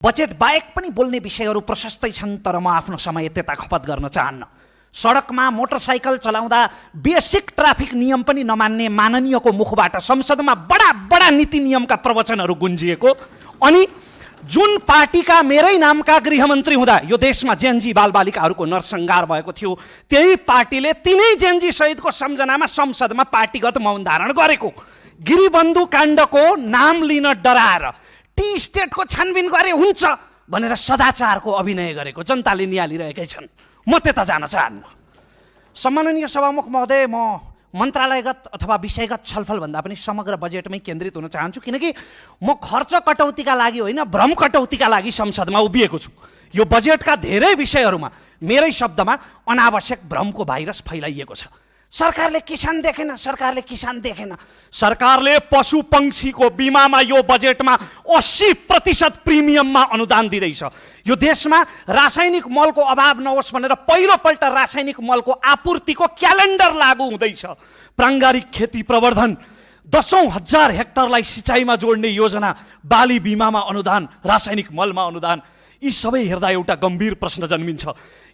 Budget बाहेक पनि बोल्ने विषयहरू प्रशस्तै छन्, तर म आफ्नो समय त्यता खपत गर्न चाहन्न। सडकमा मोटरसाइकल चलाउँदा बेसिक ट्राफिक नियम पनि नमान्ने माननीयको मुखबाट संसदमा बडा बडा नीति नियमका प्रवचनहरू गुन्जिएको, अनि जुन पार्टीका मेरै नामका गृहमन्त्री हुँदा यो देशमा जेनजी बालबालिकाहरूको नरसंहार भएको थियो, त्यही पार्टीले तिनै जेनजी शहीदको सम्झनामा संसदमा पार्टीगत मौन धारण गरेको, गिरिबन्धु काण्डको नाम लिन डराएर टी स्टेटको छानबिन गरे हुन्छ भनेर सदाचारको अभिनय गरेको जनताले निहालिरहेकै छन्। म त्यता जान चाहन्न। सम्माननीय सभामुख महोदय, म मन्त्रालयगत अथवा विषयगत छलफल भन्दा पनि समग्र बजेटमै केन्द्रित हुन चाहन्छु, किनकि म खर्च कटौतीका लागि होइन, भ्रम कटौतीका लागि संसदमा उभिएको छु। यो बजेटका धेरै विषयहरूमा मेरै शब्दमा अनावश्यक भ्रमको भाइरस फैलाइएको छ। सरकारले किसान देखेन, सरकारले किसान देखेन, सरकारले पशु पंक्षीको बिमामा यो बजेटमा 80% प्रिमियममा अनुदान दिँदैछ। यो देशमा रासायनिक मलको अभाव नहोस् भनेर पहिलोपल्ट रासायनिक मलको आपूर्तिको क्यालेन्डर लागू हुँदैछ। प्राङ्गारिक खेती प्रवर्धन, 10,000 हेक्टरलाई सिँचाइमा जोड्ने योजना, बाली बिमामा अनुदान, रासायनिक मलमा अनुदान, यी सबै हेर्दा एउटा गम्भीर प्रश्न जन्मिन्छ,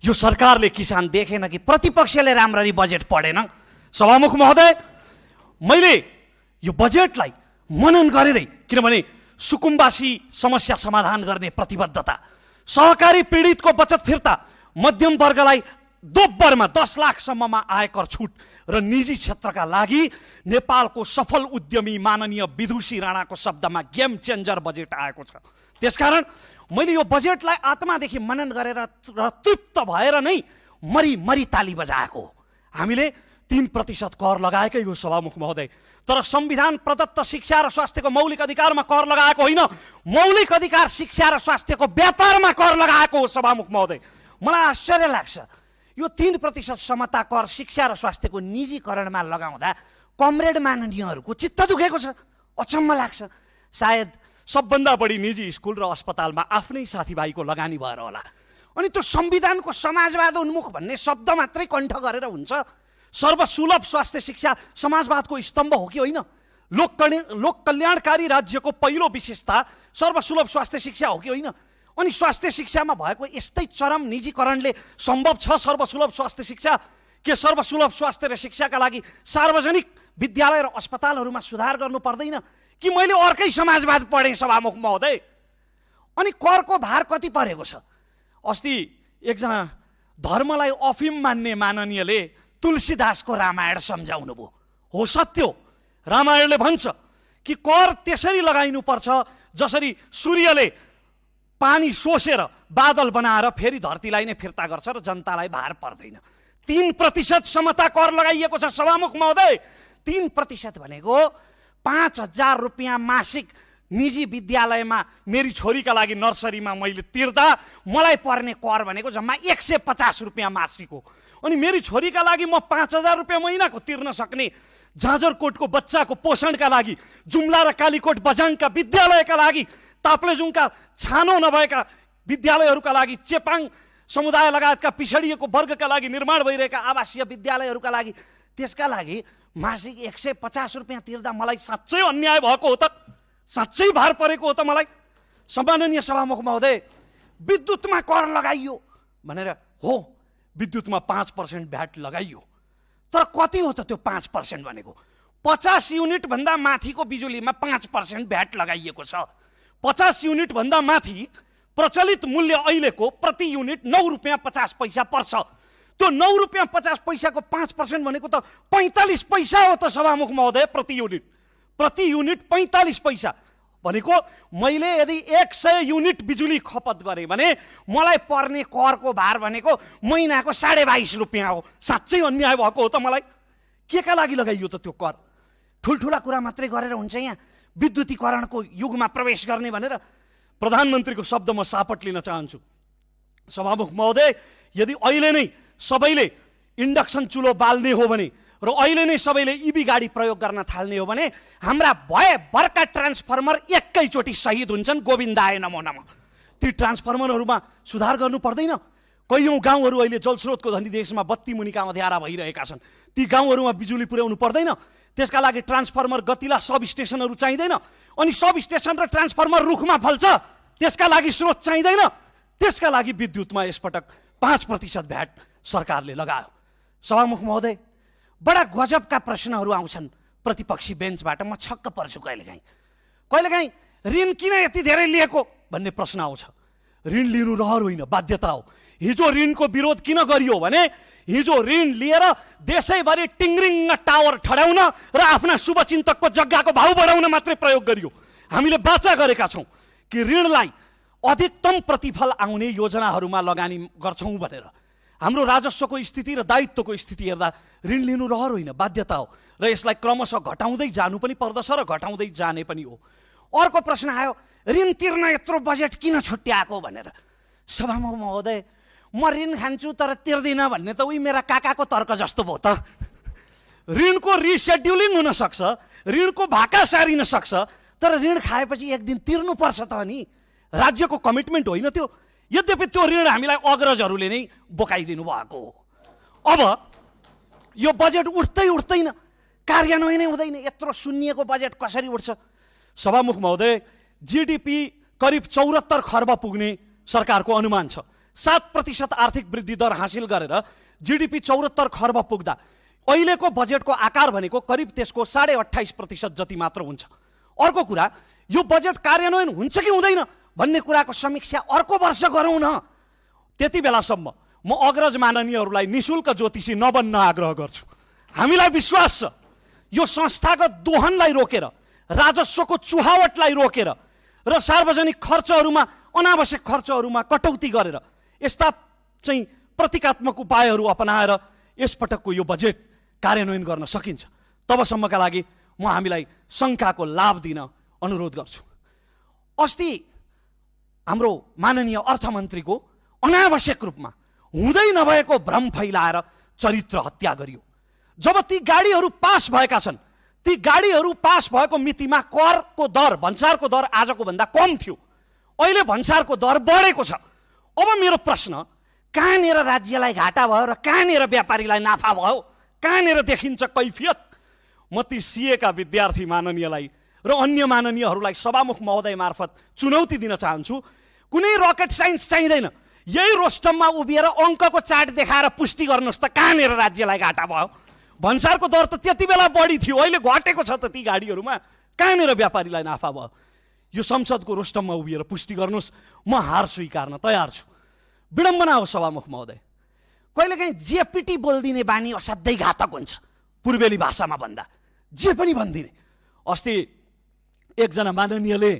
यो सरकारले किसान देखेन कि प्रतिपक्षले राम्ररी बजेट पढेन? सभामुख महोदय, मैले यो बजेटलाई मनन गरेरै, किनभने सुकुम्बासी समस्या समाधान गर्ने प्रतिबद्धता, सहकारी पीडितको बचत फिर्ता, मध्यम वर्गलाई दोब्बरमा 10 लाखसम्ममा आयकर छुट र निजी क्षेत्रका लागि नेपालको सफल उद्यमी माननीय विदुषी राणाको शब्दमा गेम चेन्जर बजेट आएको छ। त्यसकारण मैले यो बजेटलाई आत्मादेखि मनन गरेर र तृप्त भएर नै मरी ताली बजाएको। हामीले 3% कर लगाएकै हो सभामुख महोदय, तर संविधान प्रदत्त शिक्षा र स्वास्थ्यको मौलिक अधिकारमा कर लगाएको होइन, मौलिक अधिकार शिक्षा र स्वास्थ्यको व्यापारमा कर लगाएको हो सभामुख महोदय। मलाई आश्चर्य लाग्छ, यो 3% समता कर शिक्षा र स्वास्थ्यको निजीकरणमा लगाउँदा कमरेड माननीयहरूको चित्त दुखेको छ। अचम्म लाग्छ। सायद सबभन्दा बढी निजी स्कुल र अस्पतालमा आफ्नै साथीभाइको लगानी भएर होला। अनि त्यो संविधानको समाजवाद उन्मुख भन्ने शब्द मात्रै कण्ठ गरेर हुन्छ? सर्वसुलभ स्वास्थ्य शिक्षा समाजवादको स्तम्भ हो कि होइन? लोक कल्याणकारी राज्यको पहिलो विशेषता सर्वसुलभ स्वास्थ्य शिक्षा हो कि होइन? अनि स्वास्थ्य शिक्षामा भएको यस्तै चरम निजीकरणले सम्भव छ सर्वसुलभ स्वास्थ्य शिक्षा? के सर्वसुलभ स्वास्थ्य र शिक्षाका लागि सार्वजनिक विद्यालय र अस्पतालहरूमा सुधार गर्नु पर्दैन कि मैले अर्कै समाजवाद पढेँ सभामुख महोदय? अनि करको भार कति परेको छ? अस्ति एकजना धर्मलाई अफिम मान्ने माननीयले तुलसीदासको रामायण सम्झाउनु भयो। हो सत्य हो, रामायणले भन्छ कि कर त्यसरी लगाइनुपर्छ जसरी सूर्यले पानी सोसेर बादल बनाएर फेरि धरतीलाई नै फिर्ता गर्छ र जनतालाई भार पर्दैन। 3% समता कर लगाइएको छ सभामुख महोदय। 3% भनेको 5,000 रुपियाँ मासिक निजी विद्यालयमा मेरी छोरीका लागि नर्सरीमा मैले तिर्दा मलाई पर्ने कर भनेको जम्मा 150 रुपियाँ मासिक हो। अनि मेरी छोरीका लागि म 5,000 रुपियाँ महिनाको तिर्न सक्ने, जाजरकोटको बच्चाको पोषणका लागि, जुम्ला र कालीकोट बझाङका विद्यालयका लागि, ताप्लेजुङका छानो नभएका विद्यालयहरूका लागि, चेपाङ समुदाय लगायतका पिछडिएको वर्गका लागि निर्माण भइरहेका आवासीय विद्यालयहरूका लागि, त्यसका लागि मासिक 150 रुपियाँ तिर्दा मलाई साँच्चै अन्याय भएको हो त? साँच्चै भार परेको हो त मलाई? सम्माननीय सभामुख महोदय, विद्युतमा कर लगाइयो भनेर हो, विद्युतमा 5% भ्याट लगाइयो, तर कति हो त त्यो 5% भनेको? 50 युनिट भन्दा माथिको बिजुलीमा 5% भ्याट लगाइएको छ। 50 युनिट भन्दा माथि प्रचलित मूल्य अहिलेको प्रति युनिट 9 रुपियाँ 50 पैसा पर्छ। त्यो 9 रुपियाँ 50 पैसाको 5% भनेको त 45 पैसा हो त सभामुख महोदय प्रति युनिट। प्रति युनिट 45 पैसा भनेको मैले यदि 100 युनिट बिजुली खपत गरेँ भने मलाई पर्ने करको भार भनेको महिनाको 22.5 रुपियाँ हो। साँच्चै अन्याय भएको हो त मलाई? के का लागि लगाइयो त त्यो कर? ठुल्ठुला कुरा मात्रै गरेर हुन्छ यहाँ विद्युतीकरणको युगमा प्रवेश गर्ने भनेर? प्रधानमन्त्रीको शब्द म सापट लिन चाहन्छु सभामुख महोदय। यदि अहिले नै सबैले इन्डक्सन चुलो बाल्ने हो भने र अहिले नै सबैले इभी गाडी प्रयोग गर्न थाल्ने हो भने हाम्रा भएभरका ट्रान्सफर्मर एकैचोटि शहीद हुन्छन्। गोविन्दाय नमो नमः। ती ट्रान्सफर्मरहरूमा सुधार गर्नु पर्दैन? कैयौँ गाउँहरू अहिले जलस्रोतको धनी देशमा बत्ती मुनिका अँध्यारा भइरहेका छन्। ती गाउँहरूमा बिजुली पुर्याउनु पर्दैन? त्यसका लागि ट्रान्सफर्मर गतिला सब स्टेसनहरू चाहिँदैन? अनि सब स्टेसन र ट्रान्सफर्मर रुखमा फल्छ? त्यसका लागि स्रोत चाहिँदैन, त्यसका लागि विद्युतमा यसपटक 5% भ्याट सरकारले लगायो। सभामुख महोदय, बडा गजबका प्रश्नहरू आउँछन् प्रतिपक्षी बेन्चबाट, म छक्क पर्छु। कहिलेकाहीँ ऋण किन यति धेरै लिएको भन्ने प्रश्न आउँछ। ऋण लिनु रहर होइन, बाध्यता हो। हिजो ऋणको विरोध किन गरियो भने हिजो ऋण लिएर देशैभरि टिङ्रिङ्ग टावर ठडाउन र आफ्ना शुभचिन्तकको जग्गाको भाउ बढाउन मात्रै प्रयोग गरियो। हामीले वाचा गरेका छौँ कि ऋणलाई अधिकतम प्रतिफल आउने योजनाहरूमा लगानी गर्छौँ भनेर। हाम्रो राजस्वको स्थिति र दायित्वको स्थिति हेर्दा ऋण लिनु रहर होइन, बाध्यता हो र यसलाई क्रमशः घटाउँदै जानु पनि पर्दछ र घटाउँदै जाने पनि हो। अर्को प्रश्न आयो, ऋण तिर्न यत्रो बजेट किन छुट्याएको भनेर। सभामुख महोदय, म ऋण खान्छु तर तिर्दिनँ भन्ने त उही मेरा काकाको तर्क जस्तो भयो त। ऋणको रिसेड्युलिङ हुन सक्छ, ऋणको भाका सारिन सक्छ, तर ऋण खाएपछि एक दिन तिर्नुपर्छ त नि। राज्यको कमिटमेन्ट होइन त्यो। यद्यपि त्यो ऋण हामीलाई अग्रजहरूले नै बोकाइदिनु भएको हो। अब यो बजेट उठ्दैन, कार्यान्वयनै हुँदैन। यत्रो सुन्निएको बजेट कसरी उठ्छ? सभामुख महोदय, जीडीपी करिब 74 खर्ब पुग्ने सरकारको अनुमान छ। 7% आर्थिक वृद्धि दर हासिल गरेर जीडीपी 74 खर्ब पुग्दा अहिलेको बजेटको आकार भनेको करिब त्यसको 28.5% जति मात्र हुन्छ। अर्को कुरा, यो बजेट कार्यान्वयन हुन्छ कि हुँदैन भन्ने कुराको समीक्षा अर्को वर्ष गरौँ न। त्यति बेलासम्म म अग्रज माननीयहरूलाई निशुल्क ज्योतिषी नबन्न आग्रह गर्छु। हामीलाई विश्वास छ यो संस्थागत दोहनलाई रोकेर, राजस्वको चुहावटलाई रोकेर र सार्वजनिक खर्चहरूमा, अनावश्यक खर्चहरूमा कटौती गरेर यस्ता चाहिँ प्रतीकात्मक उपायहरू अपनाएर यसपटकको यो बजेट कार्यान्वयन गर्न सकिन्छ। तबसम्मका लागि म हामीलाई शङ्काको लाभ दिन अनुरोध गर्छु। अस्ति हाम्रो माननीय अर्थमन्त्रीको अनावश्यक रूपमा हुँदै नभएको भ्रम फैलाएर चरित्र हत्या गरियो। जब ती गाडीहरू पास भएका छन्, ती गाडीहरू पास भएको मितिमा करको दर, भन्सारको दर आजको भन्दा कम थियो। अहिले भन्सारको दर बढेको छ। अब मेरो प्रश्न, कहाँनिर राज्यलाई घाटा भयो र कहाँनिर व्यापारीलाई नाफा भयो? कहाँनिर देखिन्छ कैफियत? म ती सीएका विद्यार्थी माननीयलाई र अन्य माननीयहरूलाई सभामुख महोदय मार्फत चुनौती दिन चाहन्छु। कुनै रकेट साइन्स चाहिँदैन, यही रोस्टममा उभिएर अङ्कको चार्ट देखाएर पुष्टि गर्नुहोस् त कहाँनिर राज्यलाई घाटा भयो। भन्सारको दर त त्यति बेला बढी थियो, अहिले घटेको छ त ती गाडीहरूमा। कहाँनिर व्यापारीलाई नाफा भयो? यो संसदको रोस्टममा उभिएर पुष्टि गर्नुहोस्। म हार स्वीकार्न तयार छु। विडम्बना हो सभामुख महोदय, कहिलेकाहीँ जेपिटी बोलिदिने बानी असाध्यै घातक हुन्छ। पूर्वेली भाषामा भन्दा जे पनि भनिदिने। अस्ति एकजना माननीयले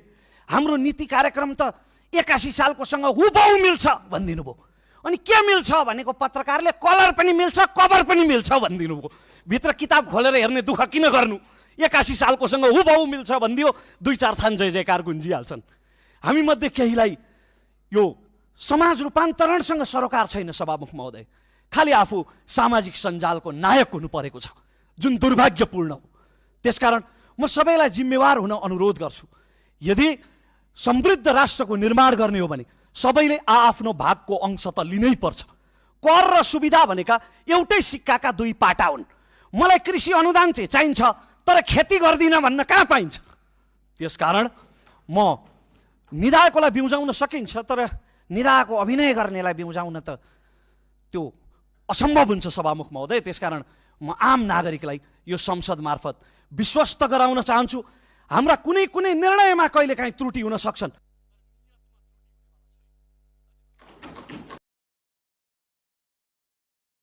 हाम्रो नीति कार्यक्रम त 81 सालकोसँग हुबहु मिल्छ भनिदिनु भयो। अनि के मिल्छ भनेको पत्रकारले कलर पनि मिल्छ, कभर पनि मिल्छ भनिदिनु भयो। भित्र किताब खोलेर हेर्ने दुःख किन गर्नु? 81 सालकोसँग हुबहु मिल्छ भनिदियो, 2-4 थान जय जयकार गुन्जिहाल्छन्। हामी मध्ये केहीलाई यो समाज रूपान्तरणसँग सरोकार छैन सभामुख महोदय। खालि आफू सामाजिक सञ्जालको नायक हुनु परेको छ, जुन दुर्भाग्यपूर्ण हो। त्यसकारण म सबैलाई जिम्मेवार हुन अनुरोध गर्छु। यदि समृद्ध राष्ट्रको निर्माण गर्ने हो भने सबैले आआफ्नो भागको अंश त लिनै पर्छ। कर र सुविधा भनेका एउटै सिक्काका दुई पाटा हुन्। मलाई कृषि अनुदान चाहिँ चाहिन्छ तर खेती गर्दिन भन्न कहाँ पाइन्छ? त्यसकारण म निधाएकोलाई बिउजाउन सकिन्छ, तर निधाएको अभिनय गर्नेलाई बिउजाउन त त्यो असम्भव हुन्छ सभामुख महोदय। त्यसकारण म आम नागरिकलाई यो संसद मार्फत विश्वस्त गराउन चाहन्छु। हाम्रा कुनै कुनै निर्णयमा कहिलेकाहीँ त्रुटि हुन सक्छन्,